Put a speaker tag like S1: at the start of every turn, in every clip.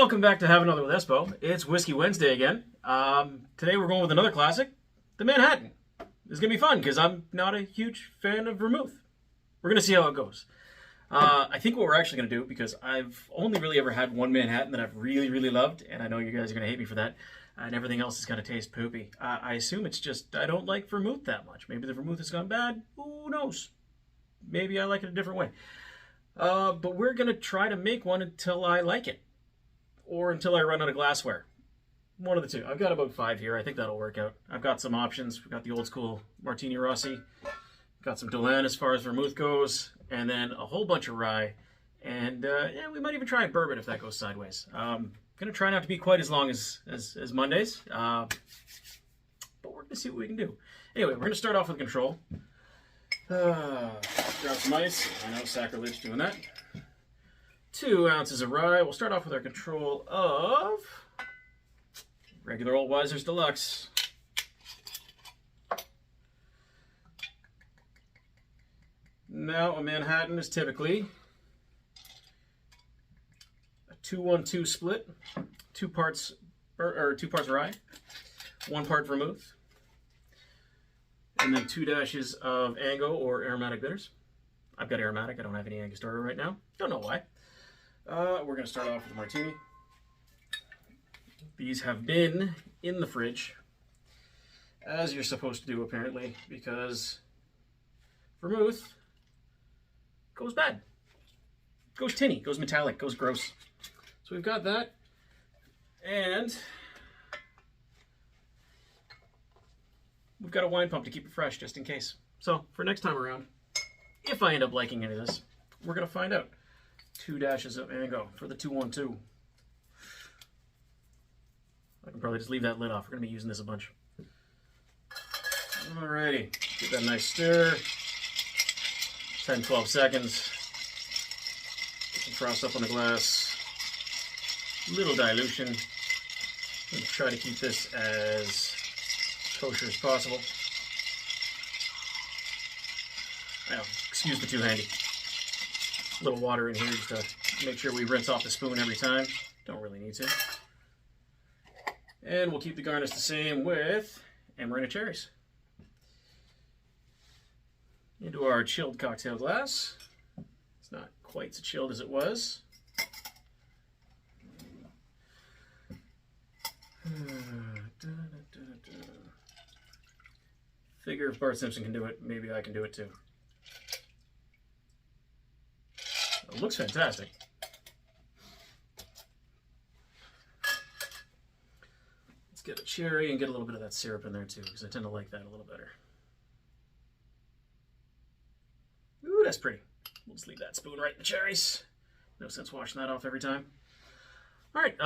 S1: Welcome back to Have Another with Espo. It's Whiskey Wednesday again. Today we're going with another classic, the Manhattan. It's going to be fun because I'm not a huge fan of vermouth. We're going to see how it goes. I think what we're actually going to do, because I've only really ever had one Manhattan that I've really, really loved, and I know you guys are going to hate me for that, and everything else is going to taste poopy. I assume it's just I don't like vermouth that much. Maybe the vermouth has gone bad. Who knows? Maybe I like it a different way. But we're going to try to make one until I like it. Or until I run out of glassware. One of the two. I've got about 5 here. I think that'll work out. I've got some options. We've got the old school Martini Rossi. Got some Tilden as far as vermouth goes. And then a whole bunch of rye. And yeah, we might even try a bourbon if that goes sideways. Going to try not to be quite as long as Mondays. But we're going to see what we can do. Anyway, we're going to start off with control. Grab some ice. I know, sacrilege doing that. 2 ounces of rye. We'll start off with our control of regular old Weiser's Deluxe. Now, a Manhattan is typically a 2-1-2 split, 2 parts rye, 1 part vermouth, and then 2 dashes of Ango or aromatic bitters. I've got aromatic. I don't have any Angostura right now. Don't know why. We're going to start off with a martini. These have been in the fridge, as you're supposed to do apparently, because vermouth goes bad. Goes tinny, goes metallic, goes gross. So we've got that. And we've got a wine pump to keep it fresh just in case. So for next time around, if I end up liking any of this, we're going to find out. 2 dashes of Ango for the 2-1-2. I can probably just leave that lid off. We're going to be using this a bunch. Alrighty. Give that a nice stir. 10-12 seconds. Get some frost up on the glass. Little dilution. I'm try to keep this as kosher as possible. Well, excuse the two-handy. A little water in here just to make sure we rinse off the spoon every time. Don't really need to. And we'll keep the garnish the same with Amarena cherries. Into our chilled cocktail glass. It's not quite so chilled as it was. Figure if Bart Simpson can do it, maybe I can do it too. It looks fantastic. Let's get a cherry and get a little bit of that syrup in there too, because I tend to like that a little better. Ooh, that's pretty. We'll just leave that spoon right in the cherries. No sense washing that off every time. All right,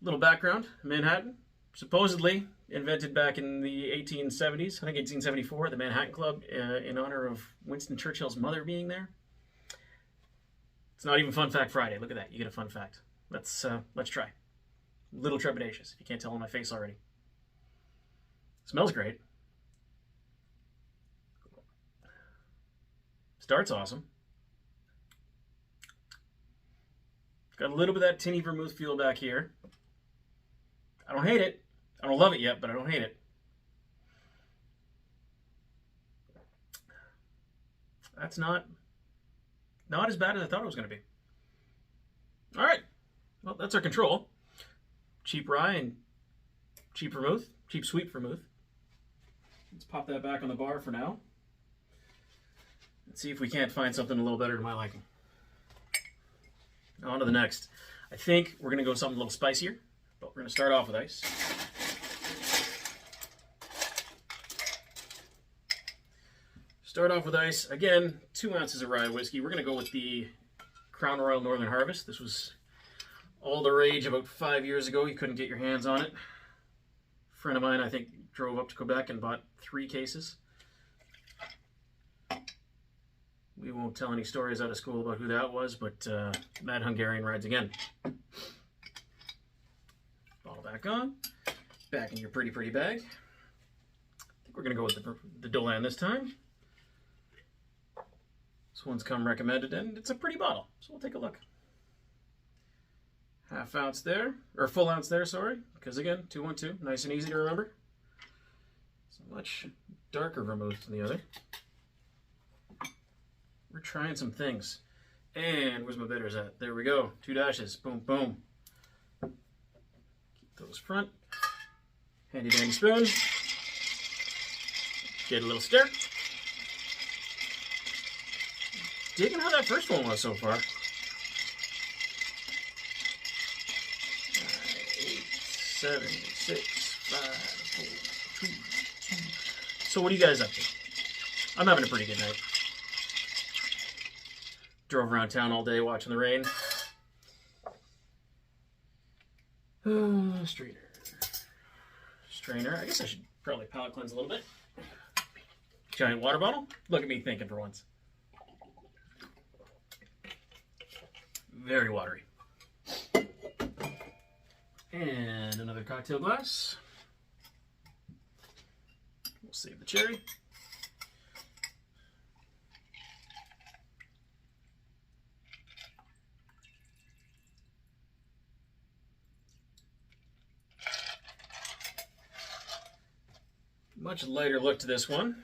S1: little background. Manhattan, supposedly invented back in the 1870s. I think 1874, the Manhattan Club, in honor of Winston Churchill's mother being there. It's not even Fun Fact Friday. Look at that. You get a fun fact. Let's try. A little trepidatious, if you can't tell on my face already. Smells great. Starts awesome. Got a little bit of that tinny vermouth feel back here. I don't hate it. I don't love it yet, but I don't hate it. That's not as bad as I thought it was going to be. All right. Well, that's our control. Cheap rye and cheap vermouth. Cheap sweet vermouth. Let's pop that back on the bar for now. Let's see if we can't find something a little better to my liking. On to the next. I think we're going to go something a little spicier, but we're going to start off with ice. Start off with ice. Again, 2 ounces of rye whiskey. We're going to go with the Crown Royal Northern Harvest. This was all the rage about 5 years ago. You couldn't get your hands on it. A friend of mine, I think, drove up to Quebec and bought 3 cases. We won't tell any stories out of school about who that was, but Mad Hungarian rides again. Bottle back on. Back in your pretty, pretty bag. I think we're going to go with the Dolan this time. This one's come recommended, and it's a pretty bottle, so we'll take a look. Half ounce there, or full ounce there, sorry. Because again, 212, nice and easy to remember. It's a much darker vermouth than the other. We're trying some things. And where's my bitters at? There we go. 2 dashes. Boom, boom. Keep those front. Handy dandy spoon. Get a little stir. Digging how that first one was so far. 8, 7, 6, 5, 4, 3, 2. So what are you guys up to? I'm having a pretty good night. Drove around town all day watching the rain. Strainer. Strainer. I guess I should probably palate cleanse a little bit. Giant water bottle. Look at me thinking for once. Very watery. And another cocktail glass. We'll save the cherry. Much lighter look to this one.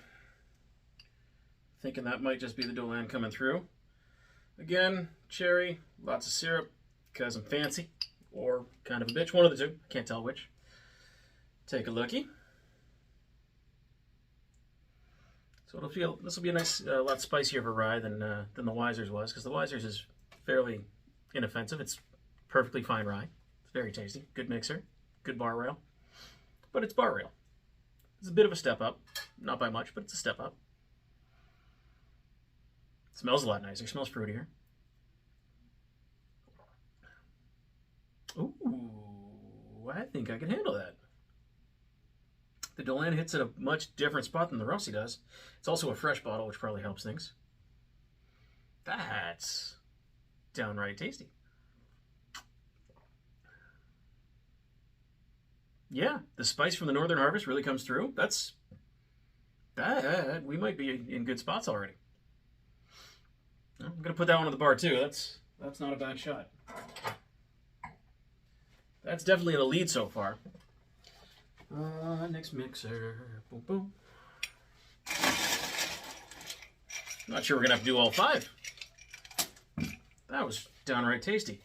S1: Thinking that might just be the Dolan coming through. Again, cherry, lots of syrup, because I'm fancy, or kind of a bitch, one of the two, can't tell which. Take a lookie. So it'll feel, this will be a nice, lot spicier of a rye than the Wiser's was, because the Wiser's is fairly inoffensive. It's perfectly fine rye. It's very tasty, good mixer, good bar rail, but it's bar rail. It's a bit of a step up, not by much, but it's a step up. It smells a lot nicer, smells fruitier. Ooh, I think I can handle that. The Dolan hits at a much different spot than the Rossi does. It's also a fresh bottle, which probably helps things. That's downright tasty. Yeah, the spice from the Northern Harvest really comes through. We might be in good spots already. I'm going to put that one on the bar too. That's not a bad shot. That's definitely the lead so far. Next mixer. Boom, boom. Not sure we're going to have to do all 5. That was downright tasty.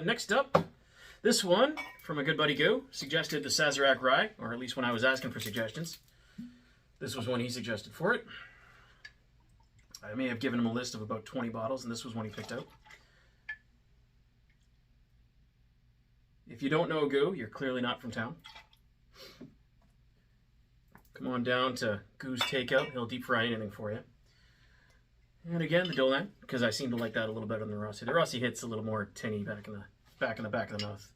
S1: Next up, this one from a good buddy Goo suggested the Sazerac Rye, or at least when I was asking for suggestions. This was one he suggested for it. I may have given him a list of about 20 bottles, and this was one he picked out. If you don't know Goo, you're clearly not from town. Come on down to Goo's Takeout. He'll deep fry anything for you. And again, the Dolan, because I seem to like that a little better than the Rossi. The Rossi hits a little more tinny back in the back of the mouth.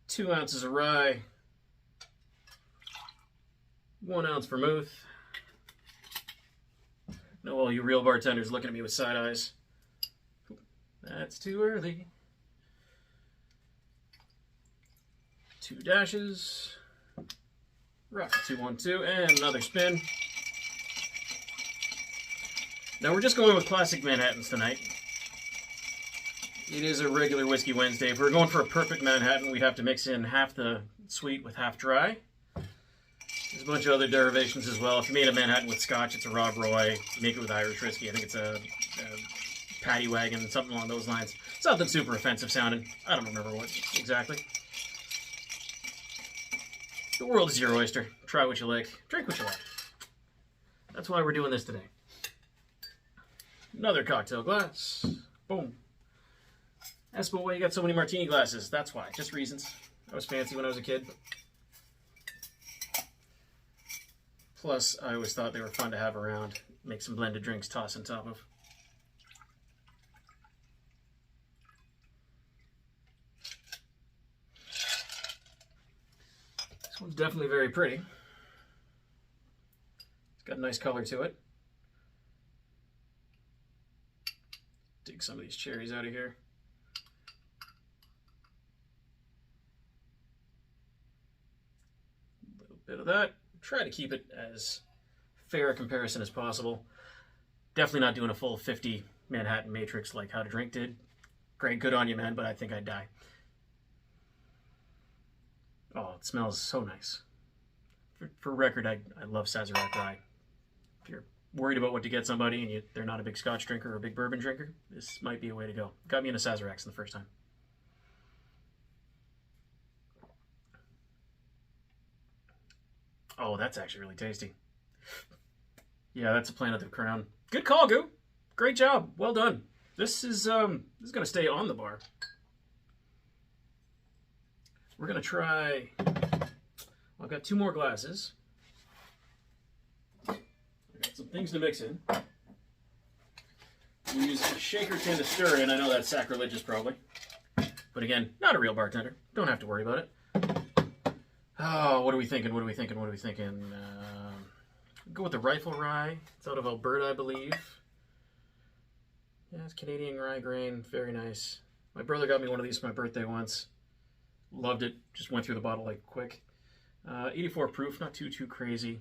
S1: 2 ounces of rye. 1 ounce vermouth. No, all you real bartenders looking at me with side eyes. That's too early. 2 dashes. Rock 212 and another spin. Now we're just going with classic Manhattans tonight. It is a regular Whiskey Wednesday. If we're going for a perfect Manhattan, we'd have to mix in half the sweet with half dry. There's a bunch of other derivations as well. If you made a Manhattan with Scotch, it's a Rob Roy. If you make it with Irish whiskey, I think it's a Paddy Wagon, something along those lines. Something super offensive sounding. I don't remember what exactly. The world is your oyster. Try what you like. Drink what you like. That's why we're doing this today. Another cocktail glass. Boom. Espo, why you got so many martini glasses? That's why. Just reasons. I was fancy when I was a kid. Plus, I always thought they were fun to have around. Make some blended drinks, toss on top of. This one's definitely very pretty. It's got a nice color to it. Dig some of these cherries out of here. A little bit of that. Try to keep it as fair a comparison as possible. Definitely not doing a full 50 Manhattan Matrix like How to Drink did. Great, good on you, man, but I think I'd die. Oh, it smells so nice. For record, I love Sazerac rye. If you're worried about what to get somebody and they're not a big Scotch drinker or a big bourbon drinker, this might be a way to go. Got me into Sazeracs the first time. Oh, that's actually really tasty. Yeah, that's a plant of the crown. Good call, Goo. Great job. Well done. This is going to stay on the bar. We're going to try... I've got 2 more glasses. I've got some things to mix in. We use a shaker tin to stir it in. I know that's sacrilegious probably. But again, not a real bartender. Don't have to worry about it. Oh, what are we thinking? What are we thinking? What are we thinking? Go with the Rifle Rye. It's out of Alberta, I believe. Yeah, it's Canadian rye grain. Very nice. My brother got me one of these for my birthday once. Loved it. Just went through the bottle like quick. 84 proof, not too crazy.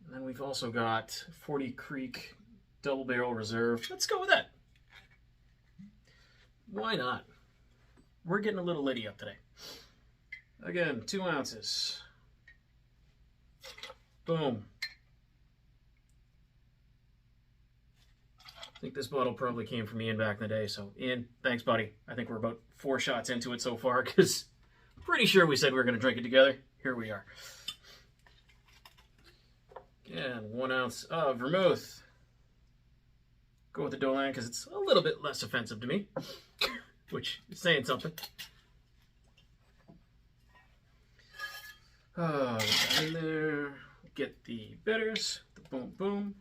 S1: And then we've also got 40 Creek Double Barrel Reserve. Let's go with that. Why not? We're getting a little litty up today. Again, 2 ounces. Boom. I think this bottle probably came from Ian back in the day. So, Ian, thanks, buddy. I think we're about 4 shots into it so far because pretty sure we said we were going to drink it together. Here we are. Again, 1 ounce of vermouth. Go with the Dolan because it's a little bit less offensive to me, which is saying something. In there. Get the bitters. The boom, boom.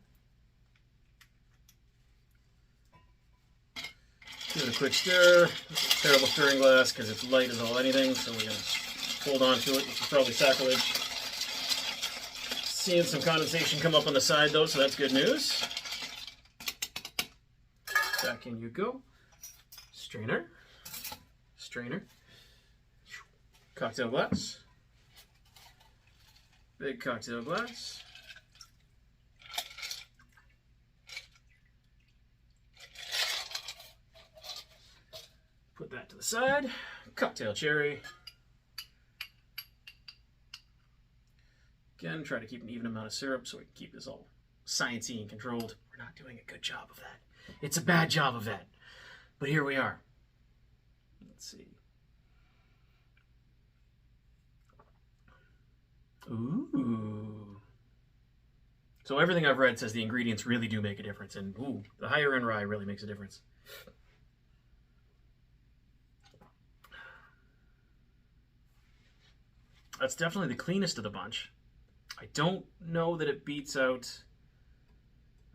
S1: Give it a quick stir. Terrible stirring glass because it's light as all anything, so we're going to hold on to it, which is probably sacrilege. Seeing some condensation come up on the side though, so that's good news. Back in you go. Strainer. Strainer. Cocktail glass. Big cocktail glass. Put that to the side. Cocktail cherry. Again, try to keep an even amount of syrup so we can keep this all sciencey and controlled. We're not doing a good job of that. It's a bad job of that. But here we are. Let's see. Ooh. So everything I've read says the ingredients really do make a difference. And ooh, the higher end rye really makes a difference. That's definitely the cleanest of the bunch. I don't know that it beats out...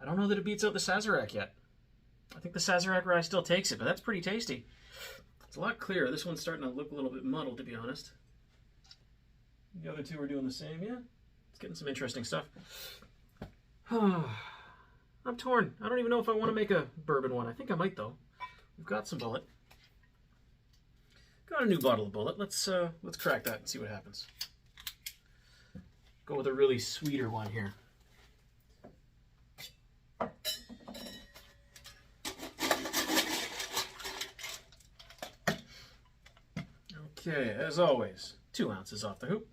S1: I don't know that it beats out the Sazerac yet. I think the Sazerac rye still takes it, but that's pretty tasty. It's a lot clearer. This one's starting to look a little bit muddled, to be honest. The other two are doing the same, yeah. It's getting some interesting stuff. I'm torn. I don't even know if I want to make a bourbon one. I think I might, though. We've got some Bullet. Got a new bottle of Bullet. Let's crack that and see what happens. Go with a really sweeter one here. Okay, as always, 2 ounces off the hoop.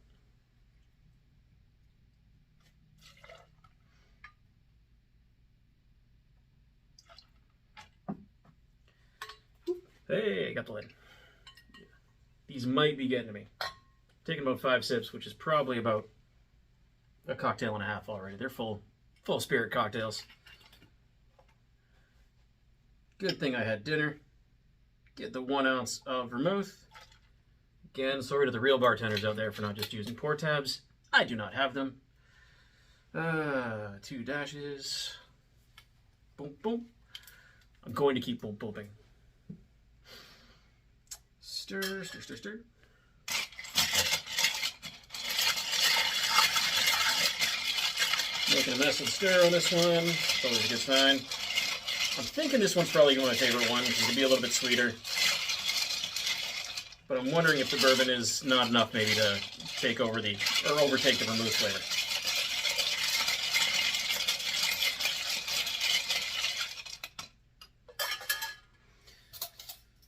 S1: Hey, got the lid. These might be getting to me. Taking about 5 sips, which is probably about a cocktail and a half already. They're full spirit cocktails. Good thing I had dinner. Get the 1 ounce of vermouth. Again, sorry to the real bartenders out there for not just using pour tabs. I do not have them. 2 dashes. Boom, boom. I'm going to keep boom, booming. Stir, stir, stir, stir. Making a mess of the stir on this one. It's always a good sign. I'm thinking this one's probably my favorite one because it can be a little bit sweeter. But I'm wondering if the bourbon is not enough maybe to take over or overtake the vermouth flavor.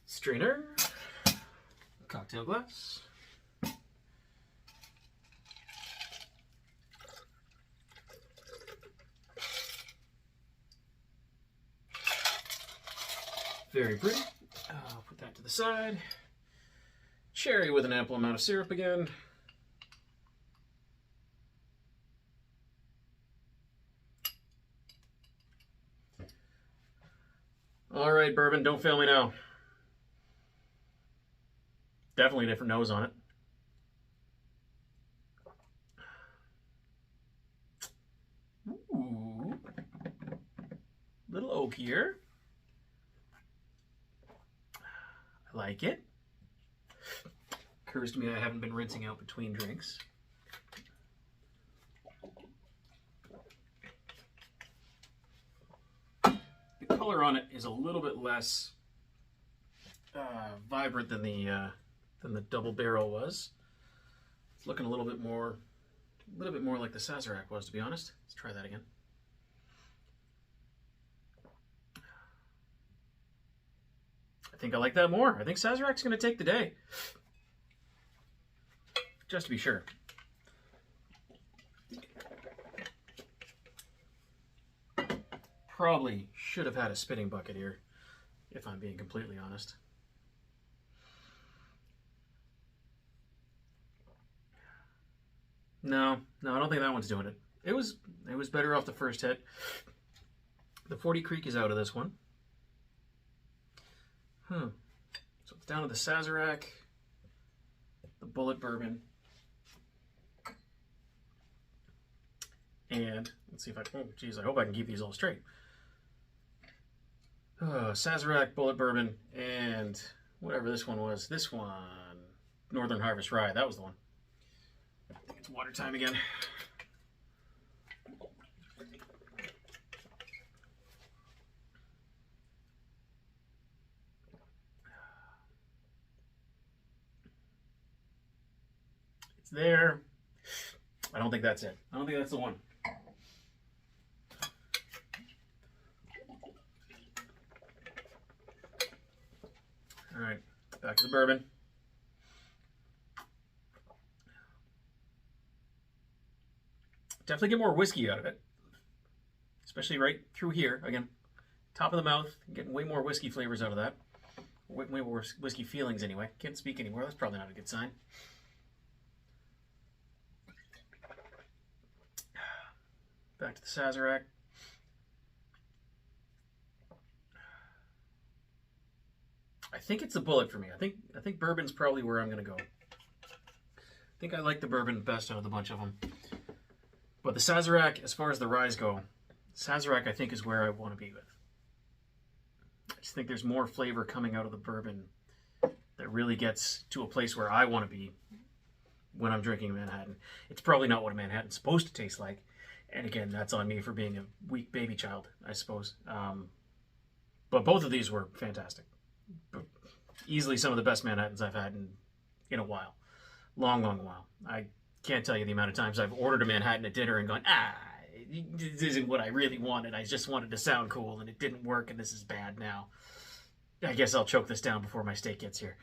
S1: Strainer. Cocktail glass. Very pretty. I'll put that to the side. Cherry with an ample amount of syrup again. All right, bourbon, don't fail me now. Definitely a different nose on it. Ooh. Little oakier. I like it. Occurs to me I haven't been rinsing out between drinks. The color on it is a little bit less vibrant than the double barrel was. It's looking a little bit more like the Sazerac was, to be honest. Let's try that again. I think I like that more. I think Sazerac's going to take the day. Just to be sure. Probably should have had a spitting bucket here, if I'm being completely honest. No, I don't think that one's doing it. It was better off the first hit. The 40 Creek is out of this one. So it's down to the Sazerac, the Bullet Bourbon, and let's see if I can, oh geez, I hope I can keep these all straight. Sazerac, Bullet Bourbon, and whatever this one was. This one, Northern Harvest Rye. That was the one. I think it's water time again. It's there. I don't think that's it. I don't think that's the one. All right, back to the bourbon. Definitely get more whiskey out of it, especially right through here. Again, top of the mouth, getting way more whiskey flavors out of that. Way more whiskey feelings anyway. Can't speak anymore. That's probably not a good sign. Back to the Sazerac. I think it's a Bullet for me. I think bourbon's probably where I'm going to go. I think I like the bourbon best out of the bunch of them. But the Sazerac, as far as the ryes go, Sazerac I think is where I want to be with. I just think there's more flavor coming out of the bourbon that really gets to a place where I want to be when I'm drinking a Manhattan. It's probably not what a Manhattan's supposed to taste like. And again, that's on me for being a weak baby child, I suppose. But both of these were fantastic. Easily some of the best Manhattans I've had in a while. Long while. I can't tell you the amount of times I've ordered a Manhattan at dinner and gone, this isn't what I really wanted. I just wanted to sound cool and it didn't work and this is bad now. I guess I'll choke this down before my steak gets here.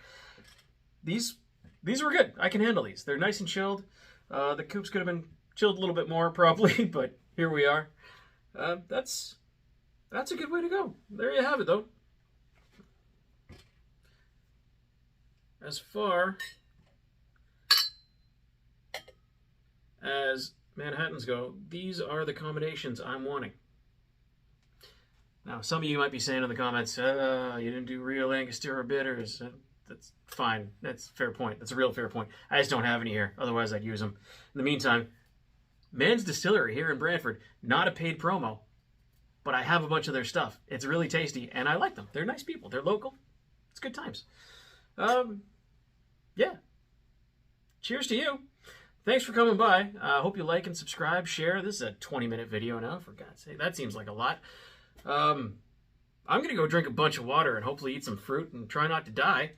S1: These were good. I can handle these. They're nice and chilled. The coupes could have been chilled a little bit more probably, but here we are. That's a good way to go. There you have it though. As far as Manhattans go, these are the combinations I'm wanting. Now, some of you might be saying in the comments, you didn't do real Angostura bitters. That's fine. That's a fair point. That's a real fair point. I just don't have any here. Otherwise, I'd use them. In the meantime, Man's Distillery here in Brantford, not a paid promo, but I have a bunch of their stuff. It's really tasty, and I like them. They're nice people. They're local. It's good times. Yeah. Cheers to you. Thanks for coming by. I hope you like and subscribe, share. This is a 20-minute video now, for God's sake. That seems like a lot. I'm going to go drink a bunch of water and hopefully eat some fruit and try not to die.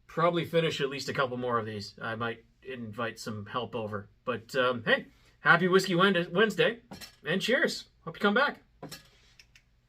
S1: Probably finish at least a couple more of these. I might invite some help over. But, hey, happy Whiskey Wednesday, and cheers. Hope you come back.